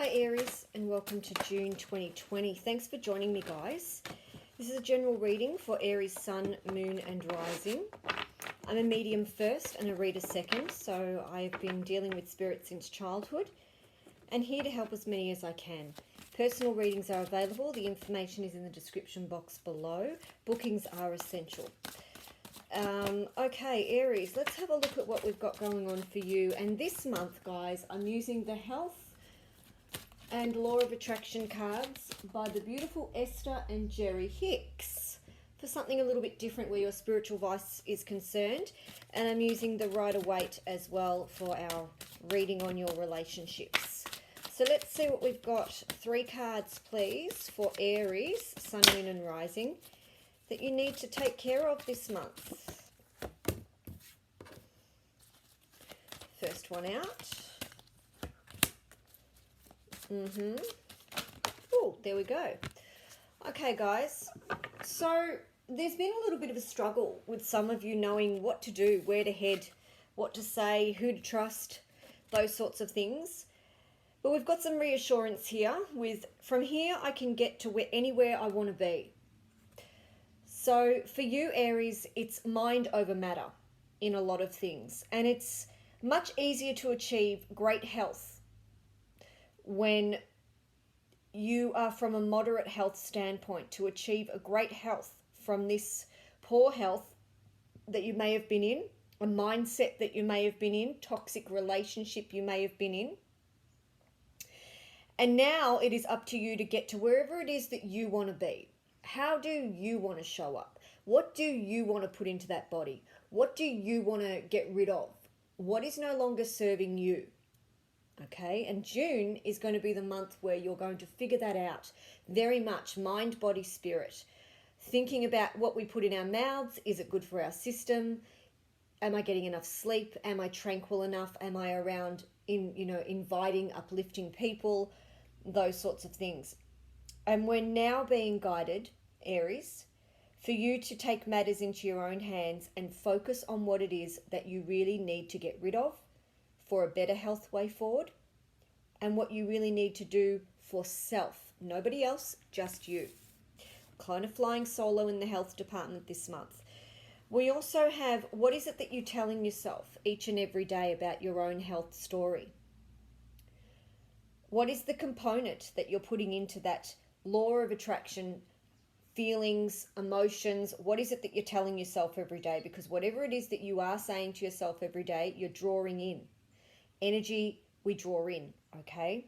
Hi Aries, and welcome to June 2020. Thanks for joining me, guys. This is a general reading for Aries Sun, Moon and Rising. I'm a medium first and a reader second, so I've been dealing with spirit since childhood and here to help as many as I can. Personal readings are available. The information is in the description box below. Bookings are essential. Okay, Aries, let's have a look at what we've got going on for you. And this month, guys, I'm using the Health and Law of Attraction cards by the beautiful Esther and Jerry Hicks for something a little bit different where your spiritual vice is concerned. And I'm using the Rider-Waite as well for our reading on your relationships. So let's see what we've got. 3 cards, please, for Aries, Sun, Moon and Rising that you need to take care of this month. First one out. Oh, there we go. Okay, guys. So there's been a little bit of a struggle with some of you knowing what to do, where to head, what to say, who to trust, those sorts of things. But we've got some reassurance here with, from here I can get to anywhere I want to be. So for you, Aries, it's mind over matter in a lot of things. And it's much easier to achieve great health when you are from a moderate health standpoint, to achieve a great health from this poor health that you may have been in, a mindset that you may have been in, toxic relationship you may have been in. And now it is up to you to get to wherever it is that you want to be. How do you want to show up? What do you want to put into that body? What do you want to get rid of? What is no longer serving you? Okay, and June is going to be the month where you're going to figure that out very much. Mind, body, spirit. Thinking about what we put in our mouths. Is it good for our system? Am I getting enough sleep? Am I tranquil enough? Am I around inviting, uplifting people? Those sorts of things. And we're now being guided, Aries, for you to take matters into your own hands and focus on what it is that you really need to get rid of for a better health way forward, and what you really need to do for self. Nobody else, just you. Kind of flying solo in the health department this month. We also have, what is it that you're telling yourself each and every day about your own health story? What is the component that you're putting into that law of attraction, feelings, emotions? What is it that you're telling yourself every day? Because whatever it is that you are saying to yourself every day, you're drawing in. Energy, we draw in, okay?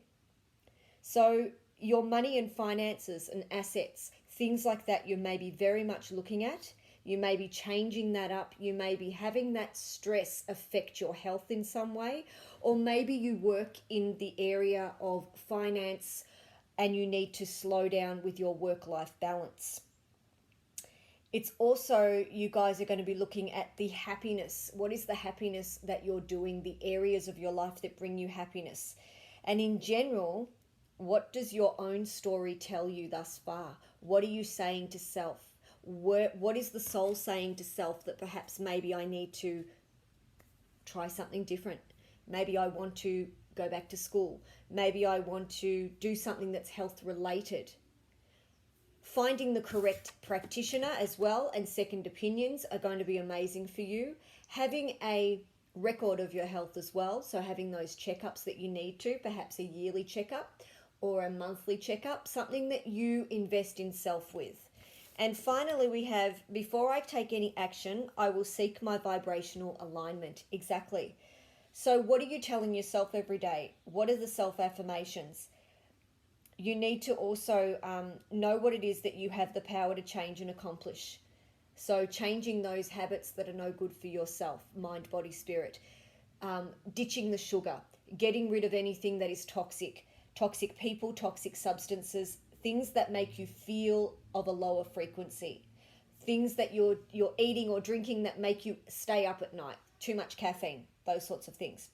So your money and finances and assets, things like that, you may be very much looking at. You may be changing that up. You may be having that stress affect your health in some way. Or maybe you work in the area of finance and you need to slow down with your work-life balance. It's also, you guys are going to be looking at the happiness. What is the happiness that you're doing, the areas of your life that bring you happiness? And in general, what does your own story tell you thus far? What are you saying to self? What is the soul saying to self that perhaps maybe I need to try something different? Maybe I want to go back to school. Maybe I want to do something that's health related. Finding the correct practitioner as well and second opinions are going to be amazing for you. Having a record of your health as well, so having those checkups that you need to, perhaps a yearly checkup or a monthly checkup, something that you invest in self with. And finally we have, before I take any action, I will seek my vibrational alignment. Exactly. So what are you telling yourself every day? What are the self-affirmations? You need to also know what it is that you have the power to change and accomplish. So changing those habits that are no good for yourself, mind, body, spirit. Ditching the sugar. Getting rid of anything that is toxic. Toxic people, toxic substances. Things that make you feel of a lower frequency. Things that you're eating or drinking that make you stay up at night. Too much caffeine. Those sorts of things.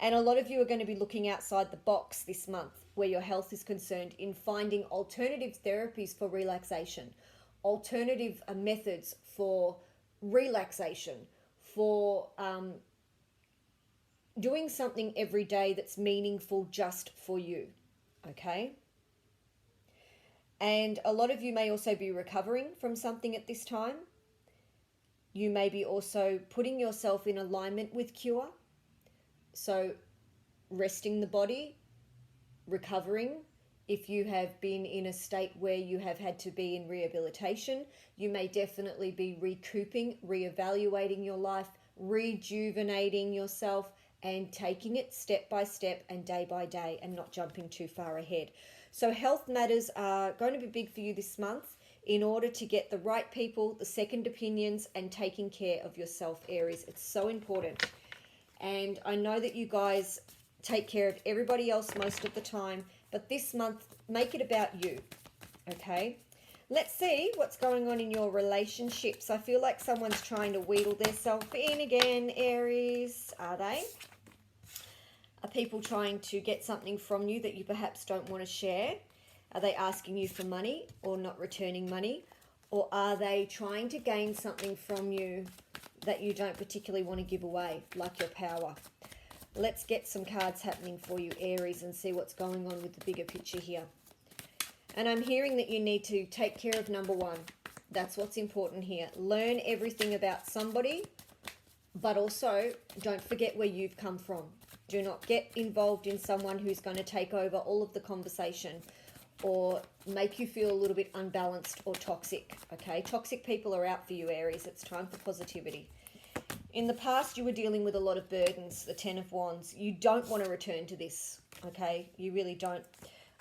And a lot of you are going to be looking outside the box this month where your health is concerned in finding alternative therapies for relaxation, alternative methods for relaxation, for doing something every day that's meaningful just for you. okay? And a lot of you may also be recovering from something at this time. You may be also putting yourself in alignment with cure. So resting the body, recovering. If you have been in a state where you have had to be in rehabilitation, you may definitely be recouping, reevaluating your life, rejuvenating yourself, and taking it step by step and day by day and not jumping too far ahead. So health matters are going to be big for you this month in order to get the right people, the second opinions, and taking care of yourself, Aries. It's so important. And I know that you guys take care of everybody else most of the time, but this month, make it about you, okay? Let's see what's going on in your relationships. I feel like someone's trying to wheedle themselves in again, Aries. Are they? Are people trying to get something from you that you perhaps don't want to share? Are they asking you for money or not returning money? Or are they trying to gain something from you that you don't particularly want to give away, like your power? Let's get some cards happening for you, Aries, and see what's going on with the bigger picture here. And I'm hearing that you need to take care of number one. That's what's important here. Learn everything about somebody, but also don't forget where you've come from. Do not get involved in someone who's going to take over all of the conversation or make you feel a little bit unbalanced or toxic, okay? Toxic people are out for you, Aries. It's time for positivity. In the past, you were dealing with a lot of burdens, the Ten of Wands. You don't want to return to this, okay? You really don't.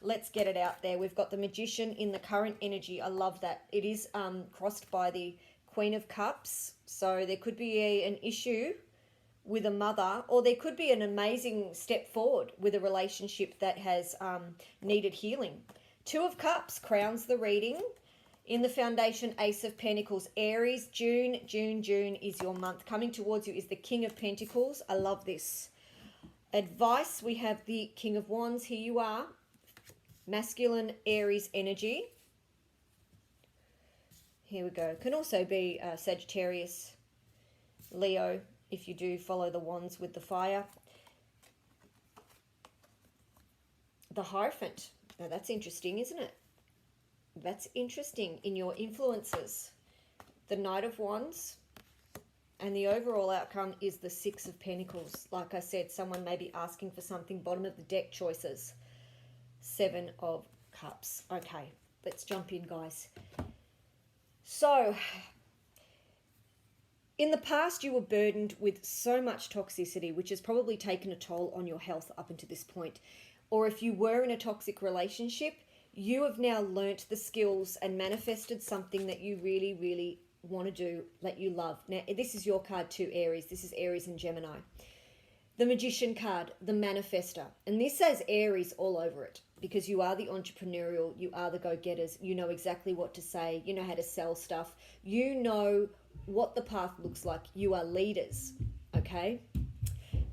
Let's get it out there. We've got the Magician in the current energy. I love that. It is crossed by the Queen of Cups. So there could be an issue with a mother, or there could be an amazing step forward with a relationship that has needed healing. Two of Cups crowns the reading. In the foundation, Ace of Pentacles. Aries, June is your month. Coming towards you is the King of Pentacles. I love this. Advice, we have the King of Wands. Here you are. Masculine Aries energy. Here we go. Can also be Sagittarius, Leo, if you do follow the wands with the fire. The Hierophant. Now that's interesting, isn't it? That's interesting in your influences. The Knight of Wands. And the overall outcome is the Six of Pentacles. Like I said, someone may be asking for something. Bottom of the deck choices. Seven of Cups. Okay, let's jump in, guys. So, in the past, you were burdened with so much toxicity, which has probably taken a toll on your health up until this point. Or if you were in a toxic relationship, you have now learnt the skills and manifested something that you really, really want to do, that you love. Now, this is your card too, Aries. This is Aries and Gemini. The Magician card, the Manifester. And this says Aries all over it because you are the entrepreneurial, you are the go-getters, you know exactly what to say, you know how to sell stuff, you know what the path looks like. You are leaders, okay?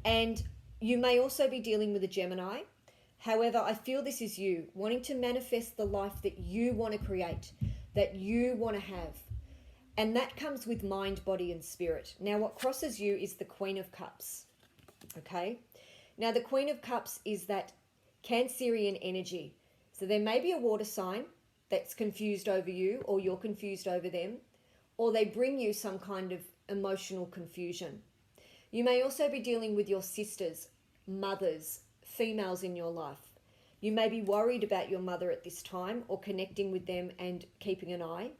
And you may also be dealing with a Gemini. However, I feel this is you wanting to manifest the life that you want to create, that you want to have. And that comes with mind, body, and spirit. Now, what crosses you is the Queen of Cups, okay? Now, the Queen of Cups is that Cancerian energy. So there may be a water sign that's confused over you, or you're confused over them, or they bring you some kind of emotional confusion. You may also be dealing with your sisters, mothers, females in your life. You may be worried about your mother at this time or connecting with them and keeping an eye.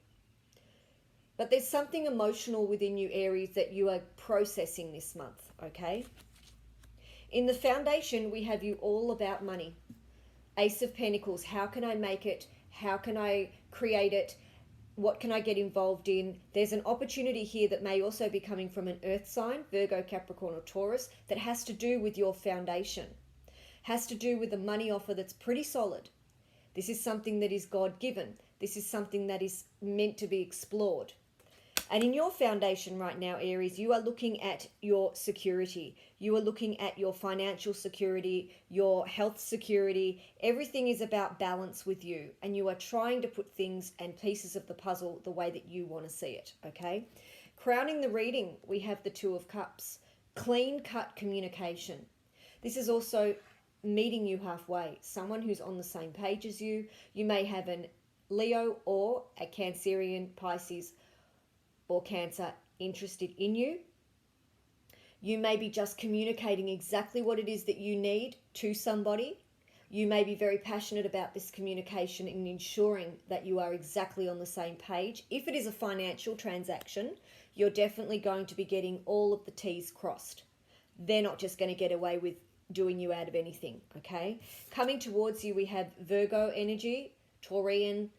But there's something emotional within you, Aries, that you are processing this month, okay? In the foundation, we have you all about money. Ace of Pentacles, how can I make it? How can I create it? What can I get involved in? There's an opportunity here that may also be coming from an earth sign, Virgo, Capricorn, or Taurus, that has to do with your foundation. Has to do with a money offer that's pretty solid. This is something that is God-given. This is something that is meant to be explored. And in your foundation right now, Aries, you are looking at your security. You are looking at your financial security, your health security. Everything is about balance with you. And you are trying to put things and pieces of the puzzle the way that you want to see it, okay? Crowning the reading, we have the Two of Cups. Clean-cut communication. This is also meeting you halfway, someone who's on the same page as you. You may have an Leo or a Cancerian, Pisces, or Cancer interested in you. You may be just communicating exactly what it is that you need to somebody. You may be very passionate about this communication and ensuring that you are exactly on the same page. If it is a financial transaction, you're definitely going to be getting all of the T's crossed. They're not just going to get away with doing you out of anything, okay? Coming towards you, we have Virgo energy, Taurian,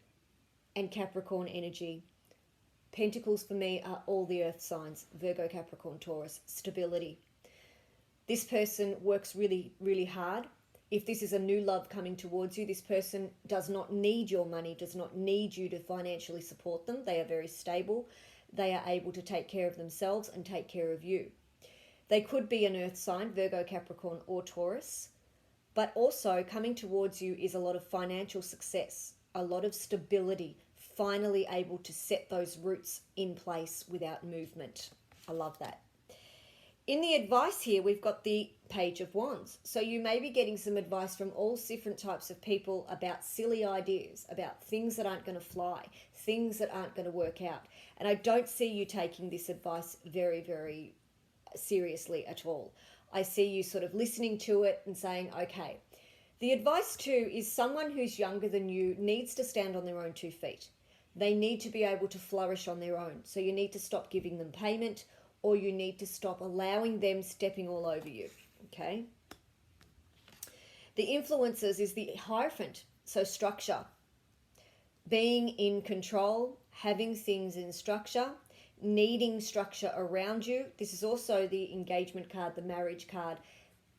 and Capricorn energy. Pentacles for me are all the earth signs: Virgo, Capricorn, Taurus. Stability. This person works really, really hard. If this is a new love coming towards you, this person does not need your money, does not need you to financially support them. They are very stable. They are able to take care of themselves and take care of you. They could be an earth sign, Virgo, Capricorn, or Taurus. But also coming towards you is a lot of financial success, a lot of stability, finally able to set those roots in place without movement. I love that. In the advice here, we've got the Page of Wands. So you may be getting some advice from all different types of people about silly ideas, about things that aren't going to fly, things that aren't going to work out. And I don't see you taking this advice very, very seriously at all. I see you sort of listening to it and saying, okay. The advice too is someone who's younger than you needs to stand on their own 2 feet. They need to be able to flourish on their own. So you need to stop giving them payment, or you need to stop allowing them stepping all over you, okay? The influences is the Hierophant, so structure. Being in control, having things in structure, needing structure around you. This is also the engagement card, the marriage card,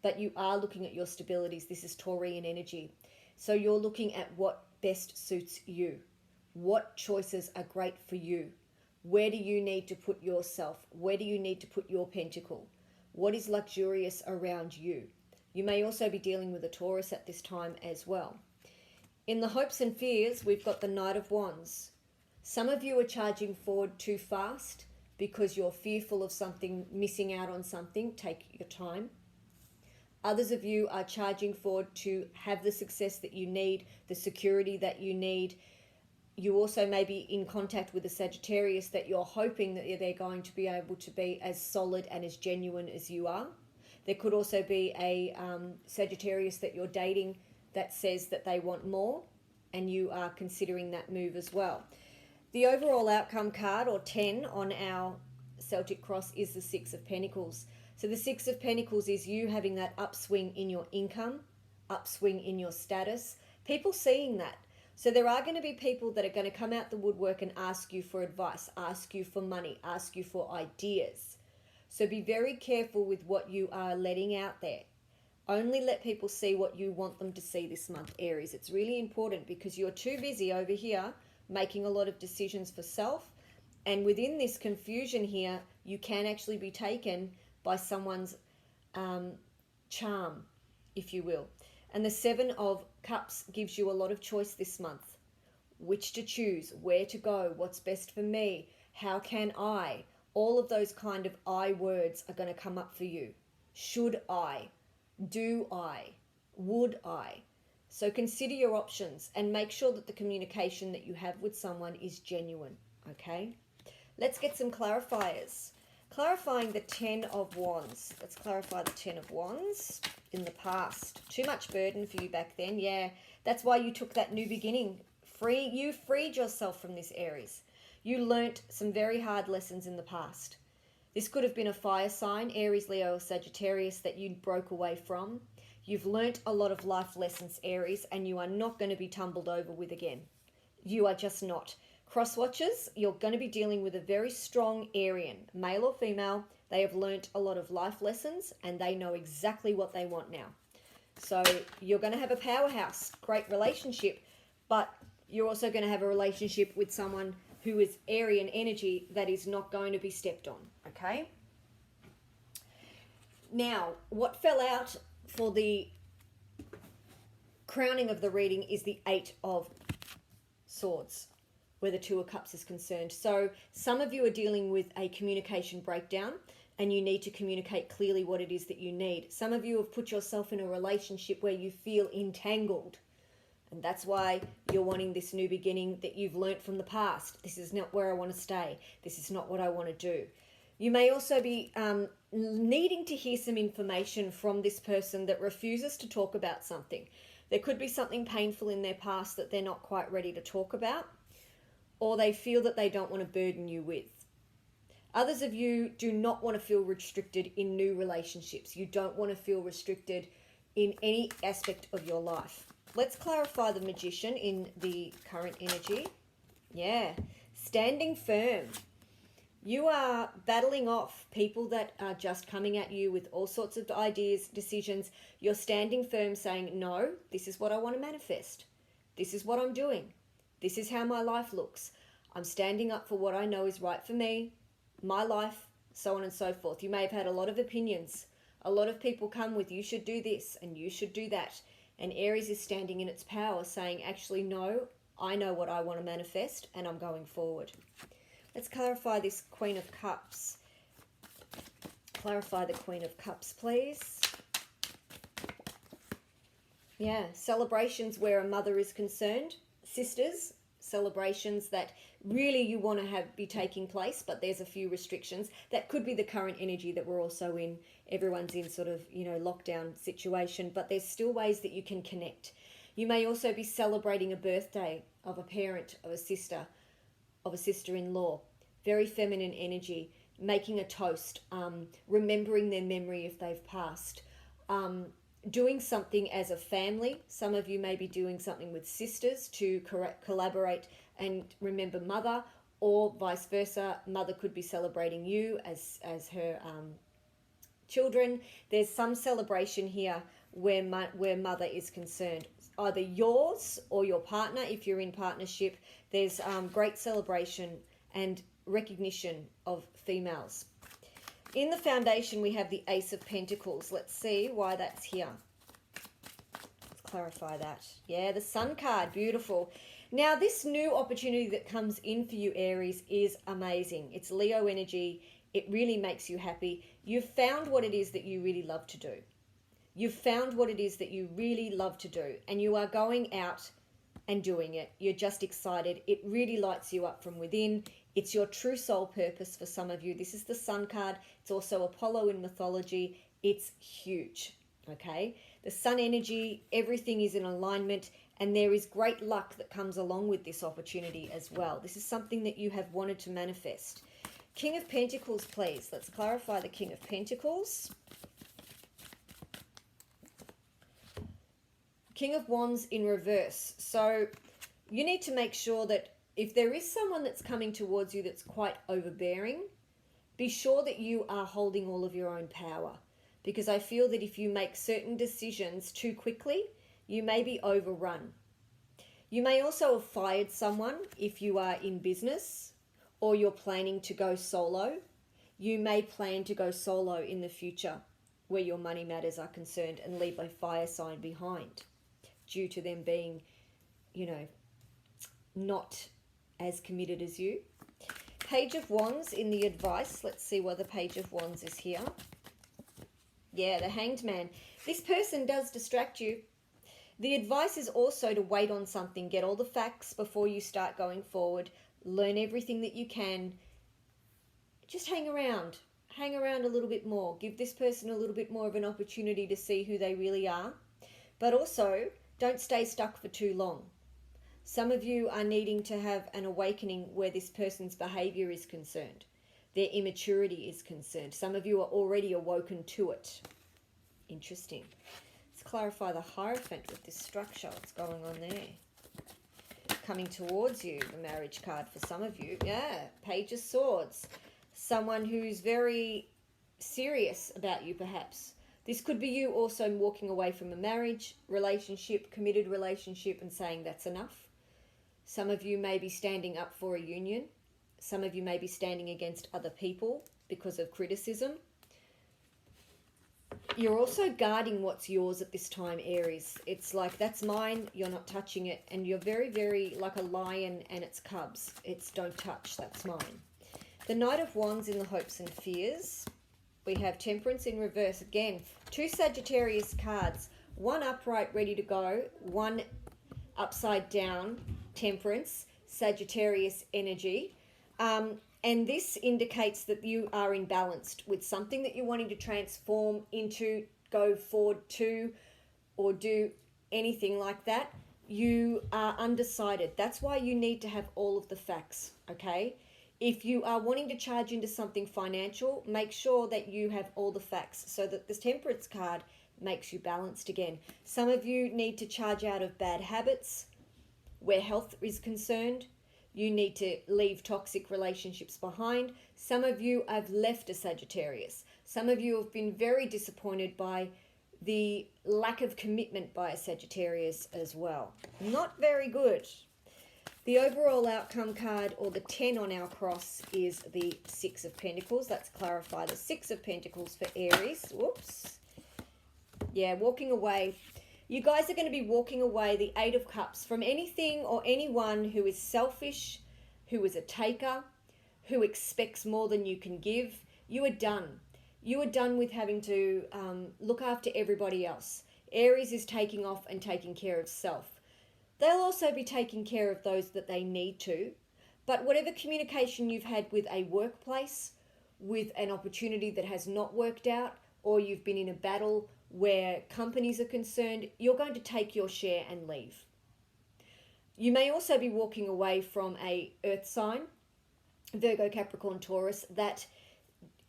but you are looking at your stabilities. This is Taurian energy. So you're looking at what best suits you. What choices are great for you? Where do you need to put yourself? Where do you need to put your pentacle? What is luxurious around you? You may also be dealing with a Taurus at this time as well. In the hopes and fears, we've got the Knight of Wands. Some of you are charging forward too fast because you're fearful of something, missing out on something. Take your time. Others of you are charging forward to have the success that you need, the security that you need. You also may be in contact with a Sagittarius that you're hoping that they're going to be able to be as solid and as genuine as you are. There could also be a Sagittarius that you're dating that says that they want more, and you are considering that move as well. The overall outcome card, or 10 on our Celtic cross, is the 6 of Pentacles. So the 6 of Pentacles is you having that upswing in your income, upswing in your status, people seeing that. So there are going to be people that are going to come out the woodwork and ask you for advice, ask you for money, ask you for ideas. So be very careful with what you are letting out there. Only let people see what you want them to see this month, Aries. It's really important because you're too busy over here making a lot of decisions for self. And within this confusion here, you can actually be taken by someone's charm, if you will. And the 7 of Cups gives you a lot of choice this month. Which to choose, where to go, what's best for me, how can I? All of those kind of I words are going to come up for you. Should I? Do I? Would I? So consider your options and make sure that the communication that you have with someone is genuine, okay? Let's get some clarifiers. Clarifying the 10 of Wands. Let's clarify the 10 of Wands in the past. Too much burden for you back then. Yeah, that's why you took that new beginning. You freed yourself from this, Aries. You learnt some very hard lessons in the past. This could have been a fire sign, Aries, Leo, or Sagittarius, that you broke away from. You've learnt a lot of life lessons, Aries, and you are not going to be tumbled over with again. You are just not. Cross watchers, you're going to be dealing with a very strong Arian, male or female. They have learnt a lot of life lessons and they know exactly what they want now. So you're going to have a powerhouse, great relationship, but you're also going to have a relationship with someone who is Arian energy that is not going to be stepped on, okay? Now, what fell out for the crowning of the reading is the 8 of Swords, where the 2 of Cups is concerned. So some of you are dealing with a communication breakdown, and you need to communicate clearly what it is that you need. Some of you have put yourself in a relationship where you feel entangled, and that's why you're wanting this new beginning that you've learnt from the past. This is not where I want to stay. This is not what I want to do. You may also be needing to hear some information from this person that refuses to talk about something. There could be something painful in their past that they're not quite ready to talk about, or they feel that they don't want to burden you with. Others of you do not want to feel restricted in new relationships. You don't want to feel restricted in any aspect of your life. Let's clarify the Magician in the current energy. Yeah, standing firm. You are battling off people that are just coming at you with all sorts of ideas, decisions. You're standing firm saying, no, this is what I want to manifest. This is what I'm doing. This is how my life looks. I'm standing up for what I know is right for me, my life, so on and so forth. You may have had a lot of opinions. A lot of people come with, you should do this and you should do that. And Aries is standing in its power saying, actually, no, I know what I want to manifest and I'm going forward. Let's clarify this Queen of Cups. Clarify the Queen of Cups, please. Yeah, celebrations where a mother is concerned. Sisters, celebrations that really you want to be taking place, but there's a few restrictions. That could be the current energy that we're also in. Everyone's in sort of, lockdown situation, but there's still ways that you can connect. You may also be celebrating a birthday of a parent, of a sister, of a sister-in-law. Very feminine energy, making a toast, remembering their memory if they've passed, doing something as a family. Some of you may be doing something with sisters to collaborate and remember mother, or vice versa. Mother could be celebrating you as her children. There's some celebration here where mother is concerned. Either yours or your partner, if you're in partnership. There's great celebration and recognition of females. In the foundation, we have the Ace of Pentacles. Let's see why that's here. Let's clarify that. Yeah, the Sun card, beautiful. Now, this new opportunity that comes in for you, Aries, is amazing. It's Leo energy. It really makes you happy. You've found what it is that you really love to do. You've found what it is that you really love to do, and you are going out and doing it. You're just excited. It really lights you up from within. It's your true soul purpose for some of you. This is the Sun card. It's also Apollo in mythology. It's huge, okay? The Sun energy, everything is in alignment, and there is great luck that comes along with this opportunity as well. This is something that you have wanted to manifest. King of Pentacles, please. Let's clarify the King of Pentacles. King of Wands in reverse. So you need to make sure that if there is someone that's coming towards you that's quite overbearing, be sure that you are holding all of your own power. Because I feel that if you make certain decisions too quickly, you may be overrun. You may also have fired someone if you are in business, or you're planning to go solo. You may plan to go solo in the future where your money matters are concerned and leave a fire sign behind due to them being, not as committed as you. Page of Wands in the advice. Let's see why the Page of Wands is here. Yeah, the Hanged Man. This person does distract you. The advice is also to wait on something. Get all the facts before you start going forward. Learn everything that you can. Just hang around. Hang around a little bit more. Give this person a little bit more of an opportunity to see who they really are. But also, don't stay stuck for too long. Some of you are needing to have an awakening where this person's behavior is concerned. Their immaturity is concerned. Some of you are already awoken to it. Interesting. Let's clarify the Hierophant with this structure. What's going on there? Coming towards you, the Marriage card for some of you. Yeah, Page of Swords. Someone who's very serious about you, perhaps. This could be you also walking away from a marriage, relationship, committed relationship, and saying that's enough. Some of you may be standing up for a union. Some of you may be standing against other people because of criticism. You're also guarding what's yours at this time, Aries. It's like, that's mine, you're not touching it. And you're very, very like a lion and its cubs. It's don't touch, that's mine. The Knight of Wands in the Hopes and Fears. We have Temperance in reverse again. 2 Sagittarius cards. One upright, ready to go. One upside down, Temperance, Sagittarius energy. And this indicates that you are imbalanced with something that you're wanting to transform into, go forward to, or do anything like that. You are undecided. That's why you need to have all of the facts, okay? If you are wanting to charge into something financial, make sure that you have all the facts so that this Temperance card makes you balanced again. Some of you need to charge out of bad habits where health is concerned. You need to leave toxic relationships behind. Some of you have left a Sagittarius. Some of you have been very disappointed by the lack of commitment by a Sagittarius as well. Not very good. The overall outcome card, or the 10 on our cross, is the 6 of Pentacles. Let's clarify the 6 of Pentacles for Aries. Whoops. Yeah, walking away. You guys are going to be walking away, the 8 of Cups, from anything or anyone who is selfish, who is a taker, who expects more than you can give. You are done. You are done with having to look after everybody else. Aries is taking off and taking care of self. They'll also be taking care of those that they need to. But whatever communication you've had with a workplace, with an opportunity that has not worked out, or you've been in a battle where companies are concerned, you're going to take your share and leave. You may also be walking away from a earth sign, Virgo, Capricorn, Taurus, that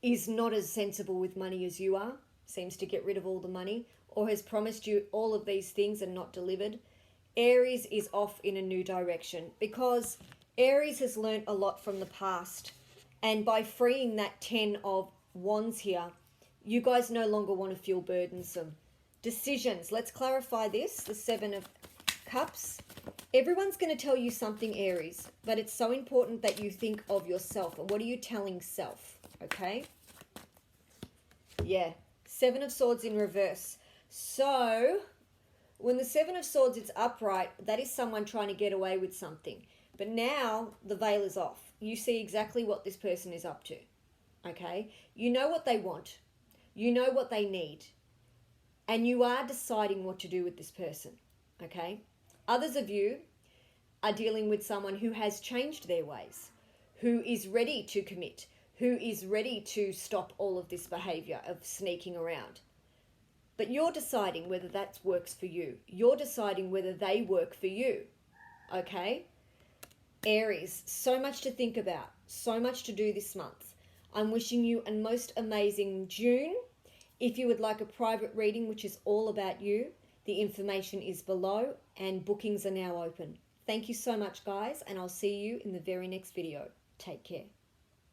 is not as sensible with money as you are, seems to get rid of all the money, or has promised you all of these things and not delivered. Aries is off in a new direction because Aries has learnt a lot from the past. And by freeing that 10 of Wands here, you guys no longer want to feel burdensome. Decisions. Let's clarify this. The 7 of Cups. Everyone's going to tell you something, Aries, but it's so important that you think of yourself. And what are you telling self? Okay? Yeah. 7 of Swords in reverse. So when the 7 of Swords is upright, that is someone trying to get away with something. But now the veil is off. You see exactly what this person is up to. Okay? You know what they want. You know what they need. And you are deciding what to do with this person. Okay? Others of you are dealing with someone who has changed their ways, who is ready to commit, who is ready to stop all of this behavior of sneaking around. But you're deciding whether that works for you. You're deciding whether they work for you. Okay? Aries, so much to think about. So much to do this month. I'm wishing you a most amazing June. If you would like a private reading, which is all about you, the information is below and bookings are now open. Thank you so much, guys, and I'll see you in the very next video. Take care.